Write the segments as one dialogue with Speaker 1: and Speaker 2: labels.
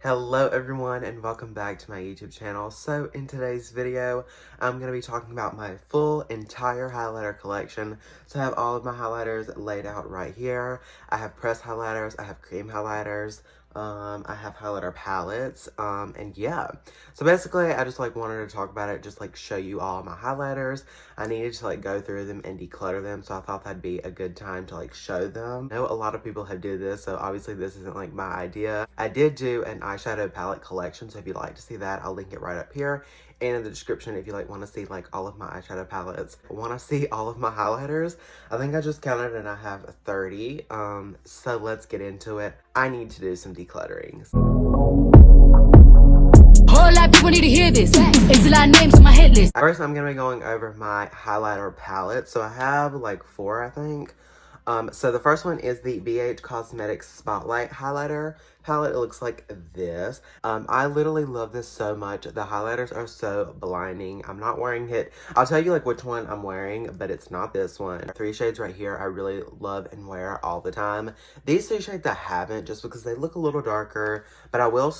Speaker 1: Hello everyone and welcome back to my YouTube channel. So in today's video, I'm going to be talking about my full entire highlighter collection. So I have all of my highlighters laid out right here. I have pressed highlighters, I have cream highlighters, I have highlighter palettes, and yeah. So basically I just wanted to talk about it, just show you all my highlighters. I needed to go through them and declutter them, so I thought that'd be a good time to show them. I know a lot of people have did this, so obviously this isn't my idea. I did do an eyeshadow palette collection, so if you'd like to see that, I'll link it right up here and in the description if you want to see all of my eyeshadow palettes. Want to see all of my highlighters? I think I just counted and I have 30. So let's get into it. I need to do some decluttering.
Speaker 2: Whole lot of people need to hear this. It's a lot of names on my hit list.
Speaker 1: First, I'm going to be going over my highlighter palette. So I have 4, I think. So the first one is the BH Cosmetics Spotlight Highlighter palette. It looks like this. I literally love this so much. The highlighters are so blinding. I'm not wearing it. I'll tell you which one I'm wearing, but it's not this one. 3 shades right here I really love and wear all the time. These 3 shades I haven't, just because they look a little darker, but I will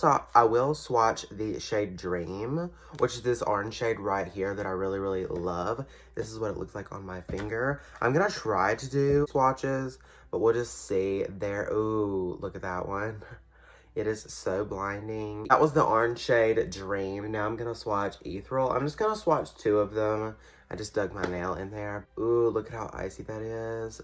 Speaker 1: swatch the shade Dream, which is this orange shade right here that I really love. This is what it looks like on my finger. I'm gonna try to do swatches, but we'll just see there. Ooh, look at that one. It is so blinding. That was the orange shade Dream. Now I'm gonna swatch Ethereal. I'm just gonna swatch 2 of them. I just dug my nail in there. Ooh, look at how icy that is.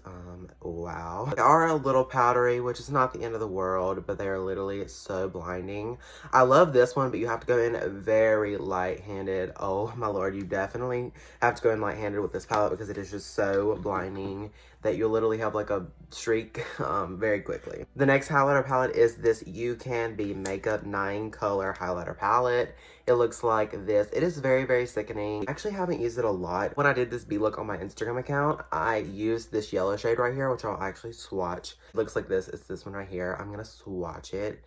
Speaker 1: Wow. They are a little powdery, which is not the end of the world, but they are literally so blinding. I love this one, but you have to go in very light-handed. Oh my lord, you definitely have to go in light-handed with this palette because it is just so blinding that you'll literally have a streak very quickly. The next highlighter palette is this You Can Be Makeup 9-color highlighter palette. It looks like this. It is very sickening. I actually haven't used it a lot. When I did this B-look on my Instagram account, I used this yellow shade right here, which I'll actually swatch. It looks like this. It's this one right here. I'm gonna swatch it.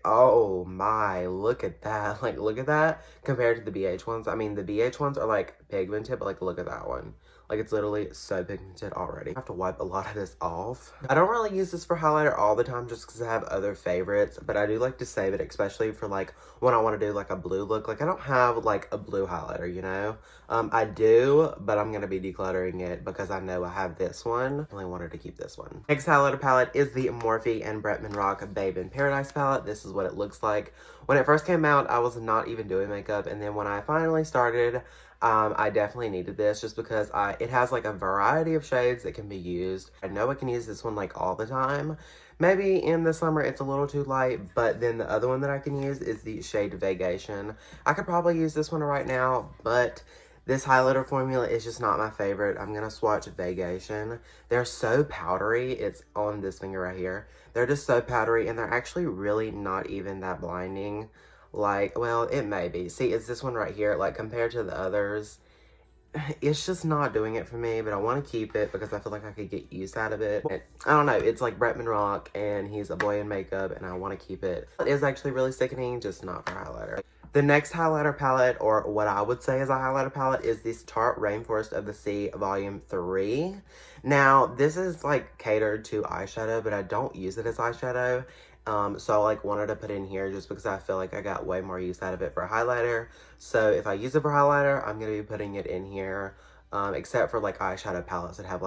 Speaker 1: Oh my, look at that. Look at that compared to the BH ones. I mean, the BH ones are pigmented, but look at that one. It's literally so pigmented already. I have to wipe a lot of this off. I don't really use this for highlighter all the time just because I have other favorites, but I do like to save it, especially for when I want to do a blue look. I don't have a blue highlighter, you know? I do, but I'm going to be decluttering it because I know I have this one. I only wanted to keep this one. Next highlighter palette is the Morphe and Bretman Rock Babe in Paradise palette. This is what it looks like. When it first came out, I was not even doing makeup, and then when I finally started, I definitely needed this just because it has a variety of shades that can be used. I know I can use this one all the time. Maybe in the summer it's a little too light, but then the other one that I can use is the shade Vacation. I could probably use this one right now, but this highlighter formula is just not my favorite. I'm going to swatch Vacation. They're so powdery. It's on this finger right here. They're just so powdery, and they're actually really not even that blinding. Well, it may be. See, it's this one right here. Compared to the others, it's just not doing it for me, but I want to keep it because I feel like I could get use out of it. And I don't know. It's Bretman Rock, and he's a boy in makeup, and I want to keep it. It is actually really sickening, just not for highlighter. The next highlighter palette, or what I would say is a highlighter palette, is this Tarte Rainforest of the Sea Volume 3. Now, this is catered to eyeshadow, but I don't use it as eyeshadow. So I wanted to put in here just because I feel like I got way more use out of it for highlighter. So if I use it for highlighter, I'm going to be putting it in here, except for eyeshadow palettes that have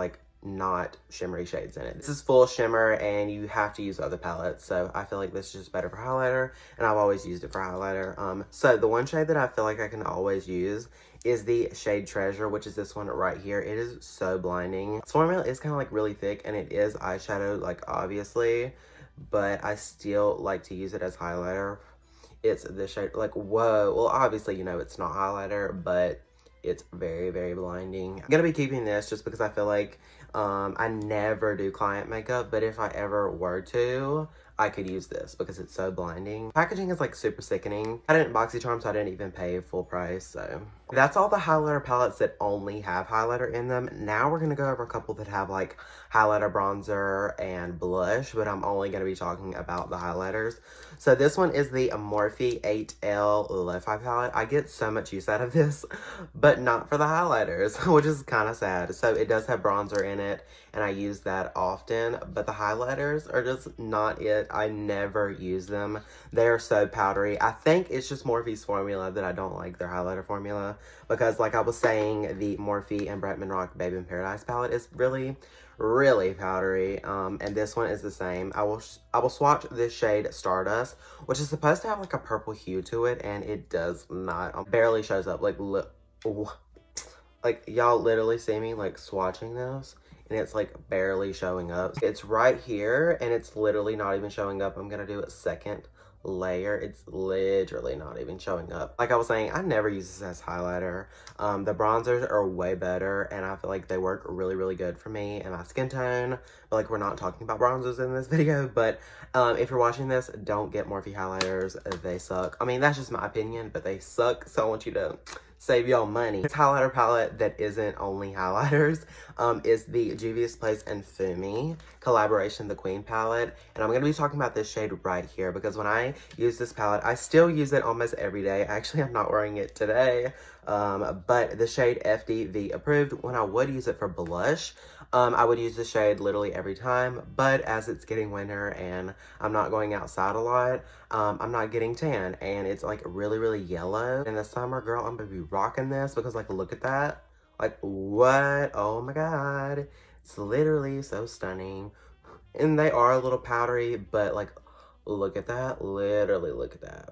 Speaker 1: not shimmery shades in it. This is full shimmer and you have to use other palettes, so I feel like this is just better for highlighter, and I've always used it for highlighter. So the one shade that I feel like I can always use is the shade Treasure, which is this one right here. It is so blinding. This formula is kind of really thick, and it is eyeshadow obviously, but I still like to use it as highlighter. It's this shade, whoa. Well, obviously, you know, it's not highlighter, but it's very blinding. I'm gonna be keeping this just because I feel like I never do client makeup, but if I ever were to, I could use this because it's so blinding. Packaging is super sickening. I didn't BoxyCharm, so I didn't even pay full price, so. That's all the highlighter palettes that only have highlighter in them. Now we're gonna go over a couple that have highlighter, bronzer, and blush, but I'm only gonna be talking about the highlighters. So this one is the Morphe 8L Lo-Fi palette. I get so much use out of this, but not for the highlighters, which is kind of sad. So it does have bronzer in it, and I use that often, but the highlighters are just not it. I never use them. They're so powdery. I think it's just Morphe's formula that I don't like their highlighter formula, because like I was saying, the Morphe and Bretman Rock Babe in Paradise palette is really powdery, and this one is the same. I will swatch this shade Stardust, which is supposed to have like a purple hue to it, and it does not. Barely shows up. Like y'all literally see me like swatching this, and it's like barely showing up. It's right here, and it's literally not even showing up. I'm gonna do a second layer. It's literally not even showing up. Like I was saying, I never use this as highlighter. The bronzers are way better, and I feel like they work really good for me and my skin tone. But like, we're not talking about bronzers in this video, but if you're watching this, don't get Morphe highlighters. They suck. I mean, that's just my opinion, but they suck, so I want you to save y'all money. This highlighter palette that isn't only highlighters is the Juvia's Place and Fumi collaboration, the Queen palette. And I'm going to be talking about this shade right here, because when I use this palette, I still use it almost every day. Actually, I'm not wearing it today. But the shade FDV approved. When I would use it for blush, I would use the shade literally every time. But as it's getting winter and I'm not going outside a lot, I'm not getting tan, and it's like really yellow. In the summer, girl, I'm gonna be rocking this, because like, look at that. Like, what? Oh my god. It's literally so stunning. And they are a little powdery, but like, look at that. Literally, look at that.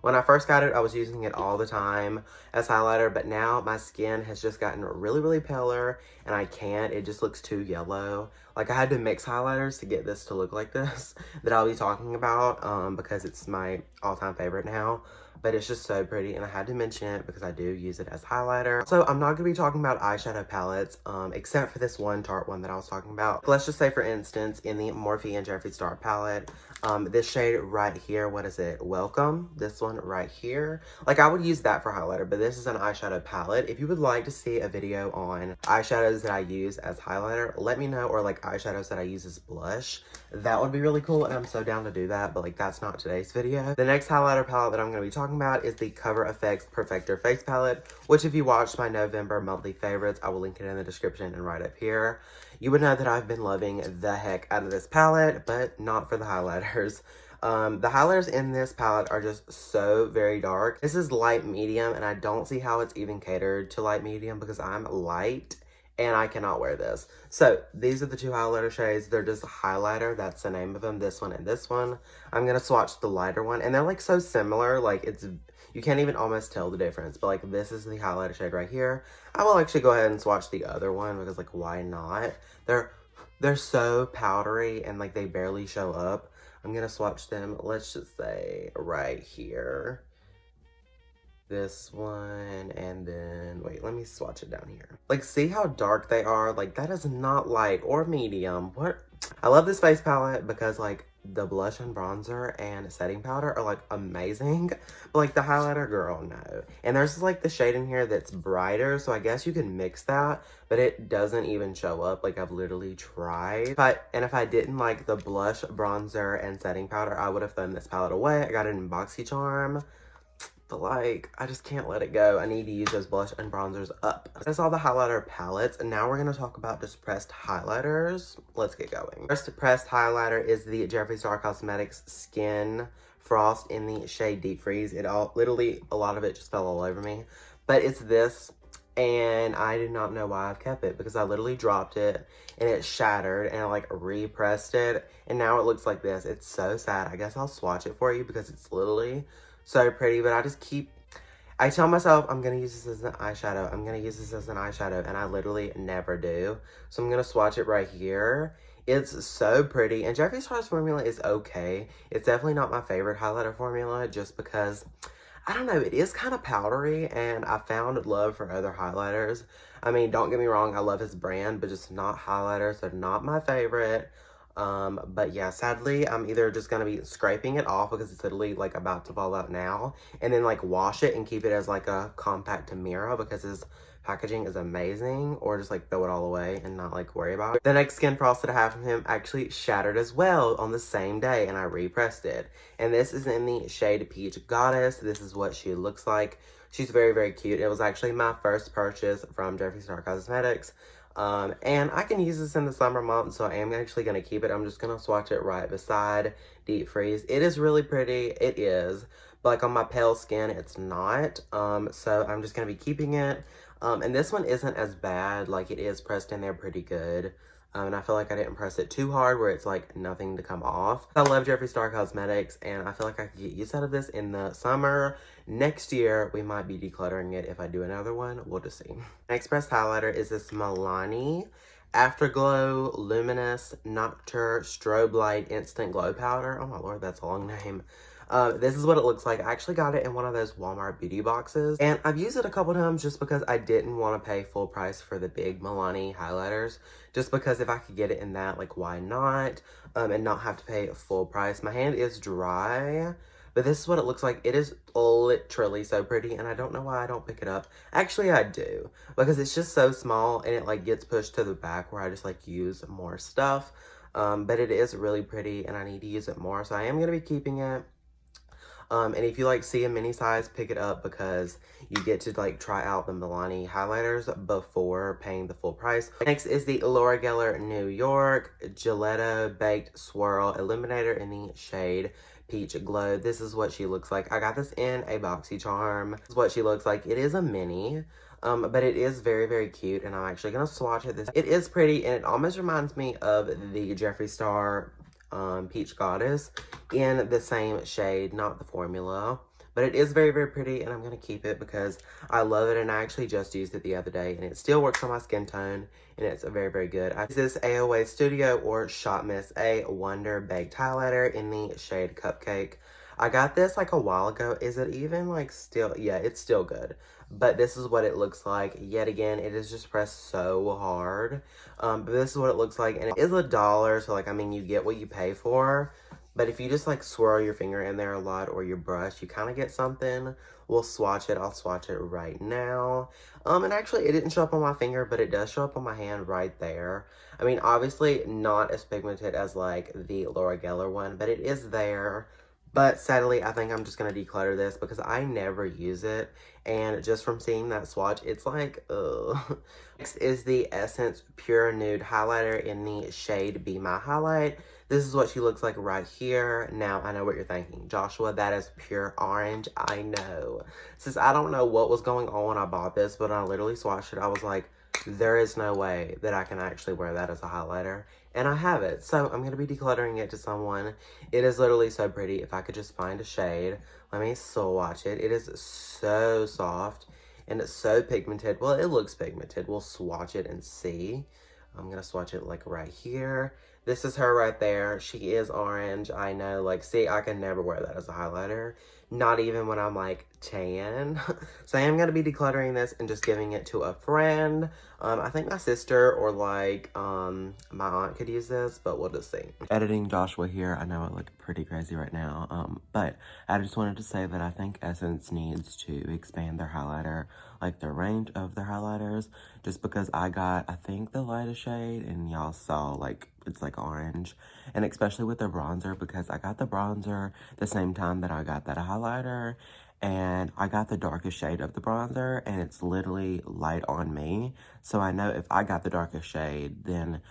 Speaker 1: When I first got it, I was using it all the time as highlighter, but now my skin has just gotten really paler, and I can't. It just looks too yellow. Like, I had to mix highlighters to get this to look like this, that I'll be talking about, because it's my all-time favorite now. But it's just so pretty, and I had to mention it because I do use it as highlighter. So I'm not going to be talking about eyeshadow palettes, except for this one Tarte one that I was talking about. Let's just say, for instance, in the Morphe and Jeffree Star palette, this shade right here, what is it? Welcome. This one right here. Like, I would use that for highlighter, but this is an eyeshadow palette. If you would like to see a video on eyeshadows that I use as highlighter, let me know, or like eyeshadows that I use as blush. That would be really cool, and I'm so down to do that, but like, that's not today's video. The next highlighter palette that I'm going to be talking about is the Cover FX Perfector Face Palette, which if you watched my November monthly favorites, I will link it in the description and right up here. You would know that I've been loving the heck out of this palette, but not for the highlighters. The highlighters in this palette are just so very dark. This is light medium, and I don't see how it's even catered to light medium, because I'm light and I cannot wear this. So these are the two highlighter shades. They're just a highlighter. That's the name of them, this one and this one. I'm gonna swatch the lighter one, and they're like so similar, like you can't even almost tell the difference. But like, this is the highlighter shade right here. I will actually go ahead and swatch the other one, because like, why not? They're so powdery, and like, they barely show up. I'm gonna swatch them, let's just say right here. This one, and then, wait, let me swatch it down here. Like, see how dark they are? Like, that is not light or medium. What? I love this face palette because, like, the blush and bronzer and setting powder are, like, amazing. But, like, the highlighter, girl, no. And there's, like, the shade in here that's brighter, so I guess you can mix that, but it doesn't even show up. Like, I've literally tried. If I didn't like the blush, bronzer, and setting powder, I would have thrown this palette away. I got it in BoxyCharm. But like, I just can't let it go. I need to use those blush and bronzers up. That's all the highlighter palettes, and now we're going to talk about just pressed highlighters. Let's get going. First pressed highlighter is the Jeffree Star Cosmetics Skin Frost in the shade Deep Freeze. Literally, a lot of it just fell all over me. But it's this, and I do not know why I've kept it, because I literally dropped it, and it shattered, and I like repressed it, and now it looks like this. It's so sad. I guess I'll swatch it for you, because it's literally so pretty, but I tell myself I'm gonna use this as an eyeshadow. I'm gonna use this as an eyeshadow, and I literally never do. So I'm gonna swatch it right here. It's so pretty, and Jeffree Star's formula is okay. It's definitely not my favorite highlighter formula, just because, I don't know, it is kind of powdery, and I found love for other highlighters. I mean, don't get me wrong, I love his brand, but just not highlighters. They're not my favorite. But yeah, sadly, I'm either just going to be scraping it off, because it's literally like about to fall out now, and then like wash it and keep it as like a compact mirror, because his packaging is amazing, or just like throw it all away and not like worry about it. The next Skin Frost that I have from him actually shattered as well on the same day, and I repressed it. And this is in the shade Peach Goddess. This is what she looks like. She's very cute. It was actually my first purchase from Jeffree Star Cosmetics. And I can use this in the summer months, so I am actually going to keep it. I'm just going to swatch it right beside Deep Freeze. It is really pretty. It is. But like on my pale skin, it's not. So I'm just going to be keeping it. And this one isn't as bad. Like, it is pressed in there pretty good. And I feel like I didn't press it too hard where it's like nothing to come off. I love Jeffree Star Cosmetics, and I feel like I could get use out of this in the summer. Next year, we might be decluttering it if I do another one. We'll just see. Next pressed highlighter is this Milani Afterglow Luminous Noctur Strobe Light Instant Glow Powder. Oh my lord, that's a long name. This is what it looks like. I actually got it in one of those Walmart beauty boxes, and I've used it a couple times just because I didn't want to pay full price for the big Milani highlighters, just because if I could get it in that, like, why not, and not have to pay full price. My hand is dry, but this is what it looks like. It is literally so pretty, and I don't know why I don't pick it up. Actually, I do, because it's just so small, and it, like, gets pushed to the back where I just, like, use more stuff, but it is really pretty, and I need to use it more, so I am going to be keeping it. And if you like see a mini size, pick it up because you get to like try out the Milani highlighters before paying the full price. Next is the Laura Geller New York Gelato Baked Swirl Illuminator in the shade Peach Glow. This is what she looks like. I got this in a BoxyCharm. This is what she looks like. It is a mini. But it is very, very cute, and I'm actually going to swatch it. It is pretty, and it almost reminds me of the Jeffree Star Peach Goddess in the same shade, not the formula. But it is very, very pretty, and I'm going to keep it because I love it, and I actually just used it the other day, and it still works for my skin tone, and it's very, very good. This is AOA Studio or Shot Miss A Wonder Baked Highlighter in the shade Cupcake. I got this like a while ago. Is it even like still? Yeah, it's still good. But this is what it looks like. Yet again, it is just pressed so hard. But this is what it looks like. And it is $1. So like, I mean, you get what you pay for. But if you just like swirl your finger in there a lot or your brush, you kind of get something. We'll swatch it. I'll swatch it right now. And actually, it didn't show up on my finger, but it does show up on my hand right there. I mean, obviously not as pigmented as like the Laura Geller one, but it is there. But sadly, I think I'm just going to declutter this because I never use it. And just from seeing that swatch, it's like, ugh. Next is the Essence Pure Nude Highlighter in the shade Be My Highlight. This is what she looks like right here. Now, I know what you're thinking. Joshua, that is pure orange. I know. Since I don't know what was going on when I bought this, but I literally swatched it. I was like, there is no way that I can actually wear that as a highlighter. And I have it. So I'm going to be decluttering it to someone. It is literally so pretty. If I could just find a shade. Let me swatch it. It is so soft. And it's so pigmented. Well, it looks pigmented. We'll swatch it and see. I'm going to swatch it like right here. This is her right there. She is orange. I know. Like, see, I can never wear that as a highlighter. Not even when I'm like tan. So I am going to be decluttering this and just giving it to a friend. I think my sister or like my aunt could use this, but we'll just see. Editing Joshua here. I know I look pretty crazy right now. But I just wanted to say that I think Essence needs to expand their highlighter, like the range of their highlighters, just because I got, I think, the lightest shade, and y'all saw like it's like orange, and especially with the bronzer, because I got the bronzer the same time that I got that highlighter, and I got the darkest shade of the bronzer, and it's literally light on me. So I know if I got the darkest shade, then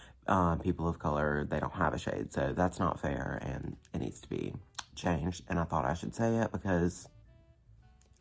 Speaker 1: people of color, they don't have a shade. So that's not fair, and it needs to be changed. And I thought I should say it because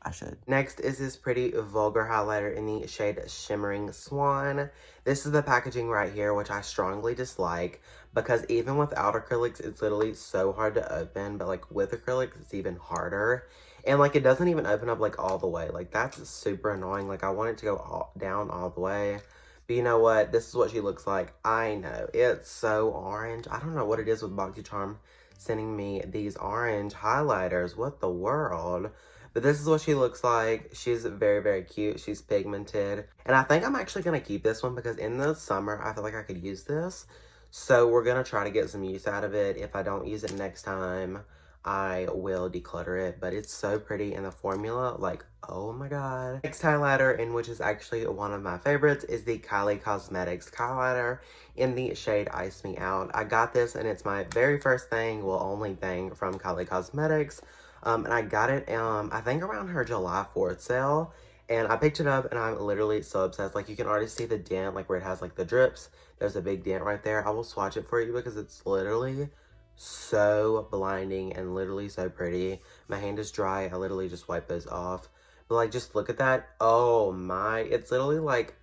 Speaker 1: I should. Next is this pretty vulgar highlighter in the shade Shimmering Swan. This is the packaging right here, which I strongly dislike because even without acrylics, it's literally so hard to open, but like with acrylics, it's even harder. And like, it doesn't even open up like all the way. Like, that's super annoying. Like, I want it to go down all the way. But you know what? This is what she looks like. I know. It's so orange. I don't know what it is with BoxyCharm sending me these orange highlighters. What the world? But this is what she looks like. She's very, very cute. She's pigmented. And I think I'm actually going to keep this one because in the summer, I feel like I could use this. So we're going to try to get some use out of it. If I don't use it next time, I will declutter it. But it's so pretty. And the formula, like, oh my god. Next highlighter, and which is actually one of my favorites, is the Kylie Cosmetics highlighter in the shade Ice Me Out. I got this, and it's my very first thing, well, only thing from Kylie Cosmetics. And I got it, I think around her July 4th sale, And I picked it up and I'm literally so obsessed. Like, you can already see the dent, like where it has like the drips. There's a big dent right there. I will swatch it for you because it's literally so blinding and literally so pretty. My hand is dry. I literally just wipe those off. But like, just look at that. Oh my, it's literally like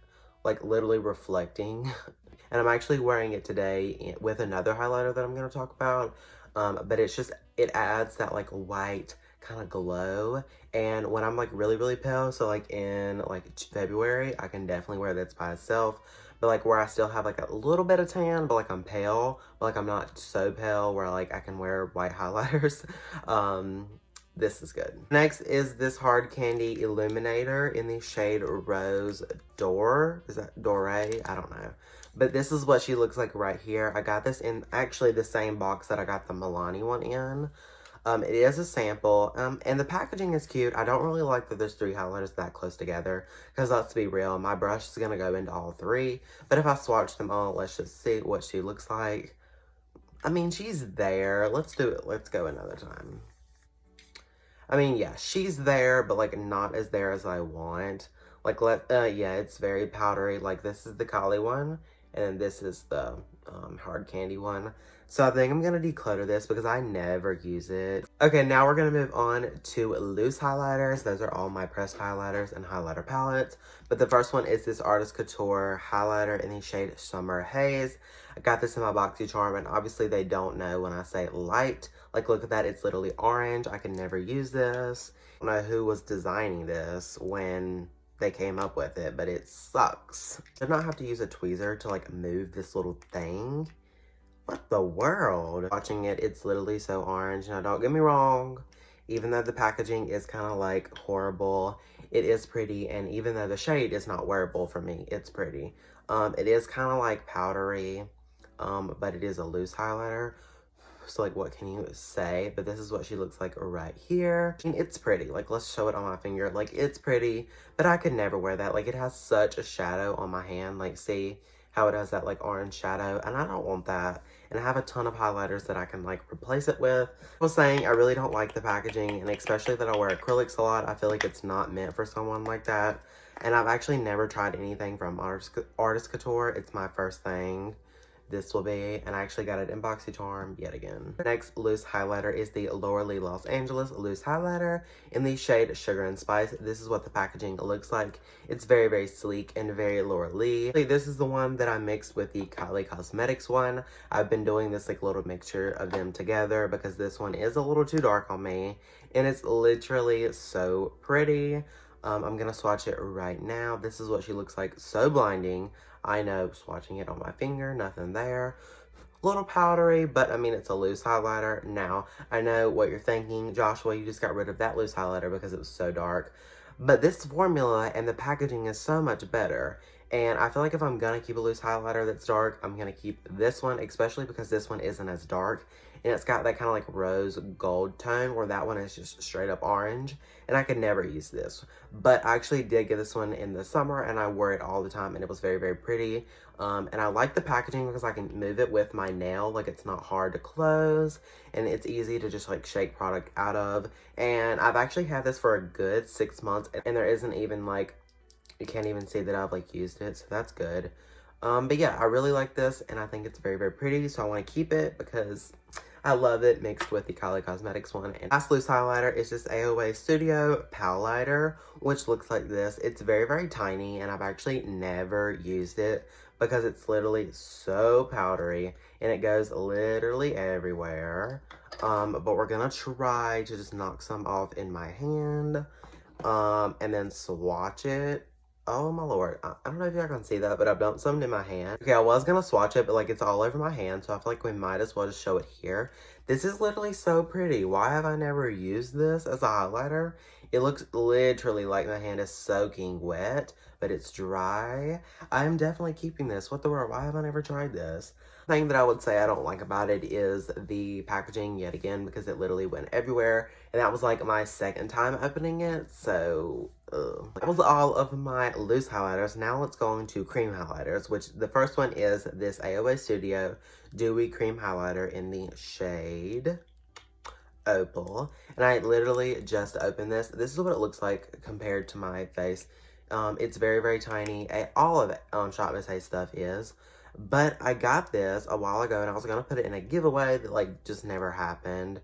Speaker 1: literally reflecting. And I'm actually wearing it today with another highlighter that I'm going to talk about. But it's just, it adds that like white kind of glow. And when I'm like really, really pale, so like in like February, I can definitely wear this by itself. But like where I still have like a little bit of tan, but like I'm pale, but like I'm not so pale where like I can wear white highlighters. This is good. Next is this Hard Candy Illuminator in the shade Rose D'Or. Is that Doré? I don't know. But this is what she looks like right here. I got this in actually the same box that I got the Milani one in. It is a sample, and the packaging is cute. I don't really like that there's 3 highlighters that close together, because let's be real, my brush is going to go into all 3. But if I swatch them all, let's just see what she looks like. I mean, she's there. Let's do it. Let's go another time. I mean, yeah, she's there, but like not as there as I want. Like, yeah, it's very powdery. Like, this is the Kylie one, and then this is the Hard Candy one. So I think I'm going to declutter this because I never use it. Okay, now we're going to move on to loose highlighters. Those are all my pressed highlighters and highlighter palettes. But the first one is this Artist Couture highlighter in the shade Summer Haze. I got this in my BoxyCharm, and obviously they don't know when I say light. Like, look at that. It's literally orange. I can never use this. I don't know who was designing this when they came up with it, but it sucks. Did not have to use a tweezer to like move this little thing. What the world? Watching it, it's literally so orange. Now, don't get me wrong. Even though the packaging is kind of like horrible, it is pretty. And even though the shade is not wearable for me, it's pretty. It is kind of like powdery, but it is a loose highlighter. So like, what can you say? But this is what she looks like right here. I mean, it's pretty. Like, let's show it on my finger. Like, it's pretty, but I could never wear that. Like, it has such a shadow on my hand. Like, see how it has that like orange shadow, and I don't want that. And I have a ton of highlighters that I can like replace it with. I was saying I really don't like the packaging, and especially that I wear acrylics a lot. I feel like it's not meant for someone like that. And I've actually never tried anything from Artist Couture. It's my first thing. This will be, and I actually got it in BoxyCharm yet again. Next loose highlighter is the Laura Los Angeles loose highlighter in the shade Sugar and Spice. This is what the packaging looks like. It's very, very sleek and very Laura Lee. This is the one that I mixed with the Kylie Cosmetics one. I've been doing this like little mixture of them together because this one is a little too dark on me, and it's literally so pretty. I'm gonna swatch it right now. This is what she looks like. So blinding. I know, swatching it on my finger, nothing there. A little powdery, but I mean, it's a loose highlighter. Now, I know what you're thinking. Joshua, you just got rid of that loose highlighter because it was so dark. But this formula and the packaging is so much better. And I feel like if I'm gonna keep a loose highlighter that's dark, I'm gonna keep this one, especially because this one isn't as dark. And it's got that kind of like rose gold tone where that one is just straight up orange. And I could never use this. But I actually did get this one in the summer and I wore it all the time and it was very, very pretty. And I like the packaging because I can move it with my nail. Like, it's not hard to close and it's easy to just like shake product out of. And I've actually had this for a good 6 months and there isn't even like, you can't even see that I've like used it. So that's good. But yeah, I really like this and I think it's very, very pretty. So I want to keep it because I love it mixed with the Kylie Cosmetics one. And last loose highlighter is this AOA Studio Powlighter, which looks like this. It's very, very tiny, and I've actually never used it because it's literally so powdery, and it goes literally everywhere. But we're gonna try to just knock some off in my hand, and then swatch it. Oh my lord, I don't know if y'all can see that, but I've dumped some in my hand. Okay, I was gonna swatch it, but like it's all over my hand, so I feel like we might as well just show it here. This is literally so pretty. Why have I never used this as a highlighter? It looks literally like my hand is soaking wet, but it's dry. I'm definitely keeping this. What the world? Why have I never tried this? The thing that I would say I don't like about it is the packaging yet again, because it literally went everywhere, and that was like my second time opening it, so that was all of my loose highlighters. Now let's go into cream highlighters, which the first one is this AOA Studio Dewy Cream Highlighter in the shade Opal. And I literally just opened this. This is what it looks like compared to my face. It's very, very tiny. All of Shop Miss A stuff is. But I got this a while ago and I was going to put it in a giveaway that like just never happened.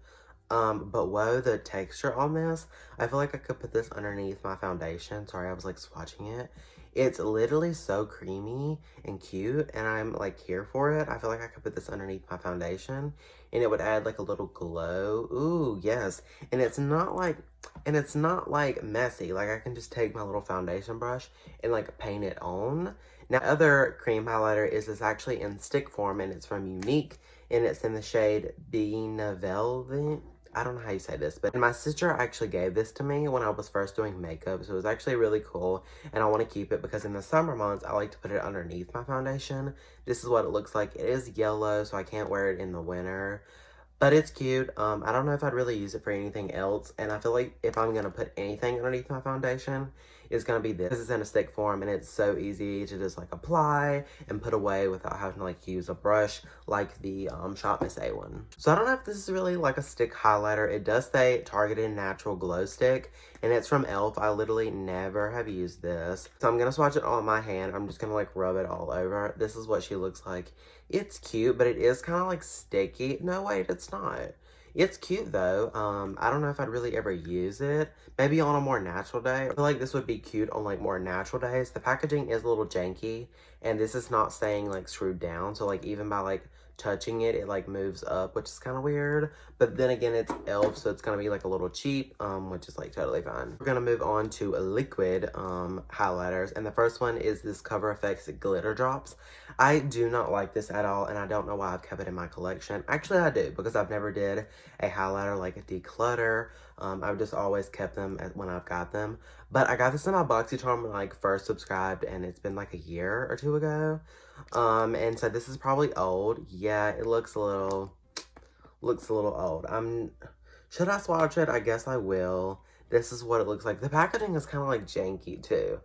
Speaker 1: But whoa, the texture on this. I feel like I could put this underneath my foundation. Sorry, I was like swatching it. It's literally so creamy and cute, and I'm like here for it. I feel like I could put this underneath my foundation and it would add like a little glow. Ooh, yes. And it's not like messy. Like I can just take my little foundation brush and like paint it on. Now, other cream highlighter is this actually in stick form, and it's from Unique, and it's in the shade Being Velvet. I don't know how you say this, but my sister actually gave this to me when I was first doing makeup, so it was actually really cool, and I want to keep it because in the summer months, I like to put it underneath my foundation. This is what it looks like. It is yellow, so I can't wear it in the winter, but it's cute. I don't know if I'd really use it for anything else, and I feel like if I'm going to put anything underneath my foundation, it's going to be this. This is in a stick form, and it's so easy to just, like, apply and put away without having to, like, use a brush like the Shop Miss A one. So I don't know if this is really, like, a stick highlighter. It does say Targeted Natural Glow Stick, and it's from e.l.f. I literally never have used this. So I'm going to swatch it on my hand. I'm just going to, like, rub it all over. This is what she looks like. It's cute, but it is kind of, like, sticky. No, wait, it's not. It's cute though. I don't know if I'd really ever use it. Maybe on a more natural day. I feel like this would be cute on like more natural days. The packaging is a little janky, and this is not staying like screwed down. So like even by like touching it, it like moves up, which is kind of weird. But then again, it's e.l.f. so it's gonna be like a little cheap, which is like totally fine. We're gonna move on to liquid highlighters, and the first one is this Cover FX Glitter Drops. I do not like this at all, and I don't know why I've kept it in my collection. Actually, I do, because I've never did a highlighter like a Declutter. I've just always kept them when I've got them. But I got this in my BoxyCharm when I like first subscribed, and it's been like a year or two ago. And so this is probably old. Yeah, it looks a little old. Should I swatch it? I guess I will. This is what it looks like. The packaging is kind of like janky too.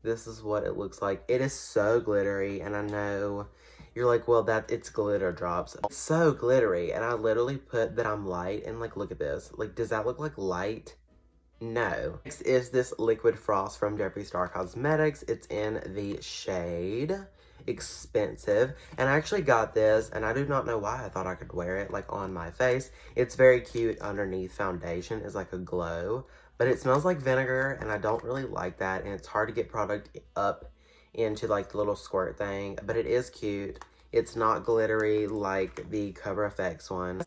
Speaker 1: This is what it looks like. It is so glittery, and I know you're like, well, it's glitter drops. It's so glittery, and I literally put that I'm light, and like, look at this. Like, does that look like light? No. Next is this Liquid Frost from Jeffree Star Cosmetics. It's in the shade Expensive, and I actually got this, and I do not know why I thought I could wear it like on my face. It's very cute underneath foundation. It's like a glow, but it smells like vinegar, and I don't really like that, and it's hard to get product up into like the little squirt thing, but it is cute. It's not glittery like the Cover FX one.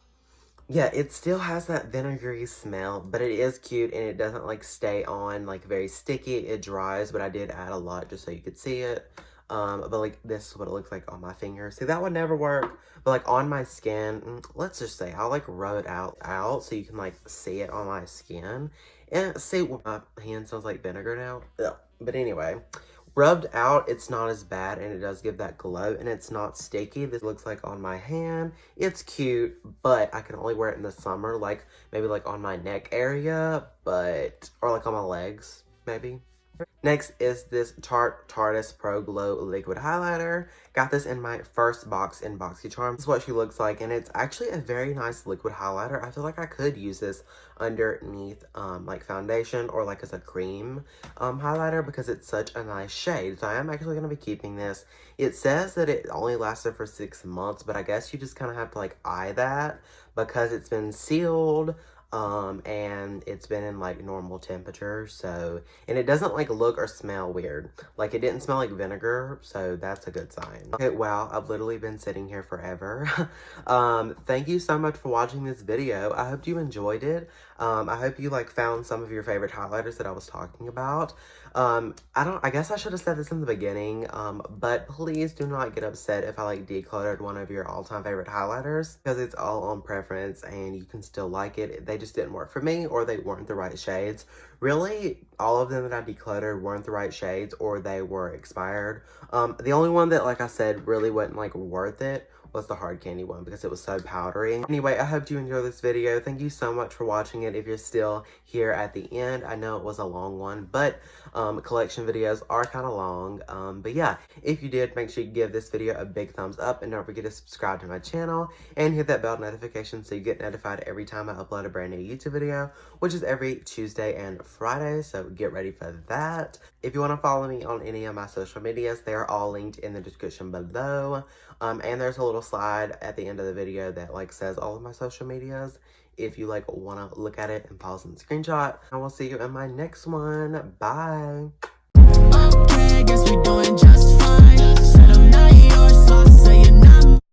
Speaker 1: Yeah, it still has that vinegary smell, but it is cute, and it doesn't like stay on like very sticky. It dries, but I did add a lot just so you could see it. But like this is what it looks like on my fingers. See, that would never work, but like on my skin, let's just say I'll like rub it out so you can like see it on my skin. And see, my hand smells like vinegar now. Ugh. But anyway, rubbed out, it's not as bad, and it does give that glow, and it's not sticky. This looks like on my hand. It's cute, but I can only wear it in the summer, like maybe like on my neck area, or like on my legs, maybe. Next is this Tarte's Pro Glow Liquid Highlighter. Got this in my first box in BoxyCharm. This is what she looks like, and it's actually a very nice liquid highlighter. I feel like I could use this underneath like foundation or like as a cream highlighter because it's such a nice shade. So I am actually going to be keeping this. It says that it only lasted for 6 months, but I guess you just kind of have to like eye that because it's been sealed. And it's been in like normal temperature, so, and it doesn't like look or smell weird. Like it didn't smell like vinegar, so that's a good sign. Okay, wow, I've literally been sitting here forever. Thank you so much for watching this video. I hope you enjoyed it. I hope you like found some of your favorite highlighters that I was talking about. I guess I should have said this in the beginning, but please do not get upset if I like decluttered one of your all-time favorite highlighters, because it's all on preference and you can still like it. They just didn't work for me, or they weren't the right shades. Really, all of them that I decluttered weren't the right shades, or they were expired. The only one that, like I said, really wasn't like worth it was the hard candy one because it was so powdery. Anyway, I hope you enjoyed this video. Thank you so much for watching it. If you're still here at the end, I know it was a long one, but collection videos are kind of long. But yeah, if you did, make sure you give this video a big thumbs up and don't forget to subscribe to my channel and hit that bell notification so you get notified every time I upload a brand new YouTube video, which is every Tuesday and Friday, so get ready for that. If you want to follow me on any of my social medias, they are all linked in the description below. And there's a little slide at the end of the video that like says all of my social medias if you like want to look at it and pause and screenshot. I will see you in my next one. Bye.